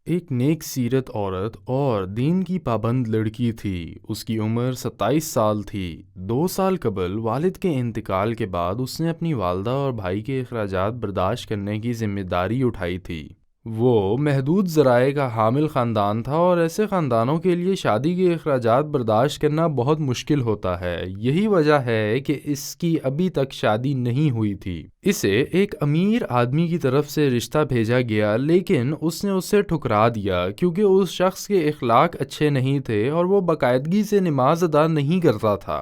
ایک نیک سیرت عورت اور دین کی پابند لڑکی تھی۔ اس کی عمر 27 سال تھی۔ 2 سال قبل والد کے انتقال کے بعد اس نے اپنی والدہ اور بھائی کے اخراجات برداشت کرنے کی ذمہ داری اٹھائی تھی۔ وہ محدود ذرائع کا حامل خاندان تھا اور ایسے خاندانوں کے لیے شادی کے اخراجات برداشت کرنا بہت مشکل ہوتا ہے۔ یہی وجہ ہے کہ اس کی ابھی تک شادی نہیں ہوئی تھی۔ اسے ایک امیر آدمی کی طرف سے رشتہ بھیجا گیا، لیکن اس نے اسے ٹھکرا دیا کیونکہ اس شخص کے اخلاق اچھے نہیں تھے اور وہ باقاعدگی سے نماز ادا نہیں کرتا تھا۔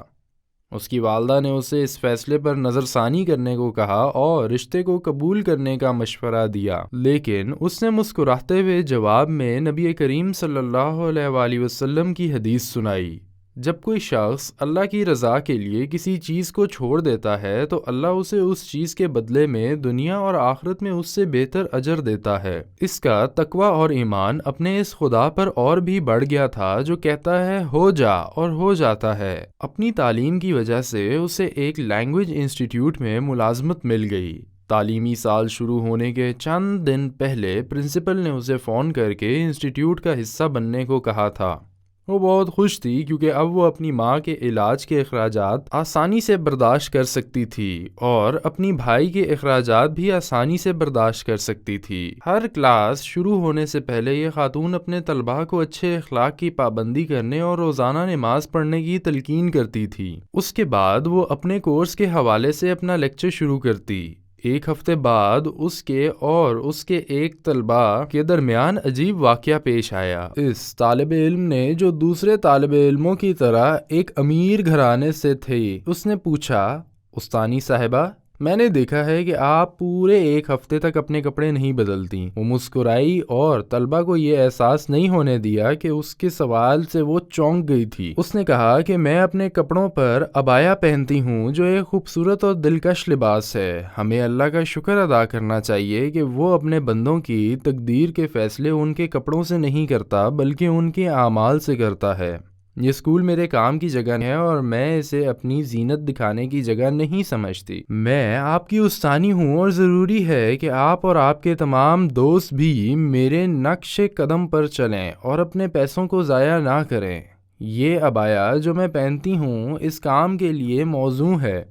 اس کی والدہ نے اسے اس فیصلے پر نظر ثانی کرنے کو کہا اور رشتے کو قبول کرنے کا مشورہ دیا، لیکن اس نے مسکراتے ہوئے جواب میں نبی کریم صلی اللہ علیہ وآلہ وسلم کی حدیث سنائی، جب کوئی شخص اللہ کی رضا کے لیے کسی چیز کو چھوڑ دیتا ہے تو اللہ اسے اس چیز کے بدلے میں دنیا اور آخرت میں اس سے بہتر اجر دیتا ہے۔ اس کا تقوی اور ایمان اپنے اس خدا پر اور بھی بڑھ گیا تھا جو کہتا ہے ہو جا اور ہو جاتا ہے۔ اپنی تعلیم کی وجہ سے اسے ایک لینگویج انسٹیٹیوٹ میں ملازمت مل گئی۔ تعلیمی سال شروع ہونے کے چند دن پہلے پرنسپل نے اسے فون کر کے انسٹیٹیوٹ کا حصہ بننے کو کہا تھا۔ وہ بہت خوش تھی کیونکہ اب وہ اپنی ماں کے علاج کے اخراجات آسانی سے برداشت کر سکتی تھی اور اپنی بھائی کے اخراجات بھی آسانی سے برداشت کر سکتی تھی۔ ہر کلاس شروع ہونے سے پہلے یہ خاتون اپنے طلباء کو اچھے اخلاق کی پابندی کرنے اور روزانہ نماز پڑھنے کی تلقین کرتی تھی۔ اس کے بعد وہ اپنے کورس کے حوالے سے اپنا لیکچر شروع کرتی۔ ایک ہفتے بعد اس کے اور اس کے ایک طلباء کے درمیان عجیب واقعہ پیش آیا۔ اس طالب علم نے، جو دوسرے طالب علموں کی طرح ایک امیر گھرانے سے تھی، اس نے پوچھا، استانی صاحبہ، میں نے دیکھا ہے کہ آپ پورے ایک ہفتے تک اپنے کپڑے نہیں بدلتی۔ وہ مسکرائی اور طلبہ کو یہ احساس نہیں ہونے دیا کہ اس کے سوال سے وہ چونک گئی تھی۔ اس نے کہا کہ میں اپنے کپڑوں پر عبایا پہنتی ہوں جو ایک خوبصورت اور دلکش لباس ہے۔ ہمیں اللہ کا شکر ادا کرنا چاہیے کہ وہ اپنے بندوں کی تقدیر کے فیصلے ان کے کپڑوں سے نہیں کرتا بلکہ ان کے اعمال سے کرتا ہے۔ یہ اسکول میرے کام کی جگہ ہے اور میں اسے اپنی زینت دکھانے کی جگہ نہیں سمجھتی۔ میں آپ کی استانی ہوں اور ضروری ہے کہ آپ اور آپ کے تمام دوست بھی میرے نقش قدم پر چلیں اور اپنے پیسوں کو ضائع نہ کریں۔ یہ عبایا جو میں پہنتی ہوں اس کام کے لیے موزوں ہے۔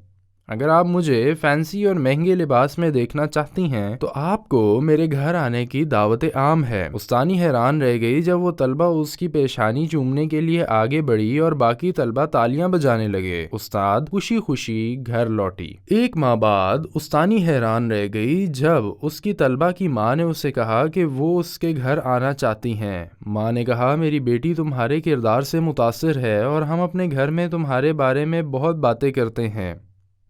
اگر آپ مجھے فینسی اور مہنگے لباس میں دیکھنا چاہتی ہیں تو آپ کو میرے گھر آنے کی دعوت عام ہے۔ استانی حیران رہ گئی جب وہ طلبہ اس کی پیشانی چومنے کے لیے آگے بڑھی اور باقی طلبہ تالیاں بجانے لگے۔ استاد خوشی خوشی گھر لوٹی۔ ایک ماہ بعد استانی حیران رہ گئی جب اس کی طلبہ کی ماں نے اسے کہا کہ وہ اس کے گھر آنا چاہتی ہیں۔ ماں نے کہا، میری بیٹی تمہارے کردار سے متاثر ہے اور ہم اپنے گھر میں تمہارے بارے میں بہت باتیں کرتے ہیں۔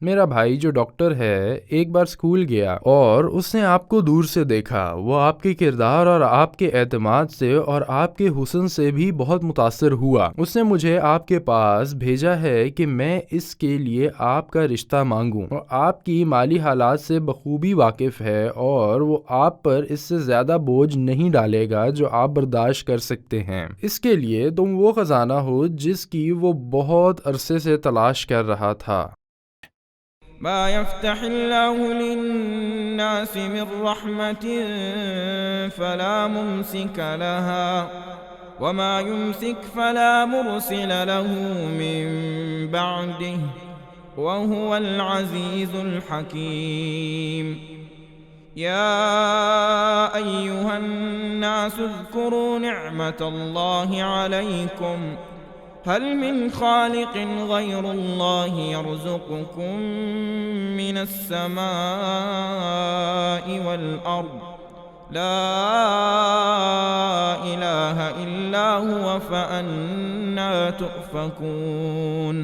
میرا بھائی جو ڈاکٹر ہے ایک بار اسکول گیا اور اس نے آپ کو دور سے دیکھا۔ وہ آپ کے کردار اور آپ کے اعتماد سے اور آپ کے حسن سے بھی بہت متاثر ہوا۔ اس نے مجھے آپ کے پاس بھیجا ہے کہ میں اس کے لیے آپ کا رشتہ مانگوں اور آپ کی مالی حالات سے بخوبی واقف ہے اور وہ آپ پر اس سے زیادہ بوجھ نہیں ڈالے گا جو آپ برداشت کر سکتے ہیں۔ اس کے لیے تم وہ خزانہ ہو جس کی وہ بہت عرصے سے تلاش کر رہا تھا۔ ما يفتح الله للناس من رحمة فلا ممسك لها وما يمسك فلا مرسل له من بعده وهو العزيز الحكيم يا أيها الناس اذكروا نعمة الله عليكم هل من خالق غير الله يرزقكم من السماء والأرض لا إله إلا هو فأنى تؤفكون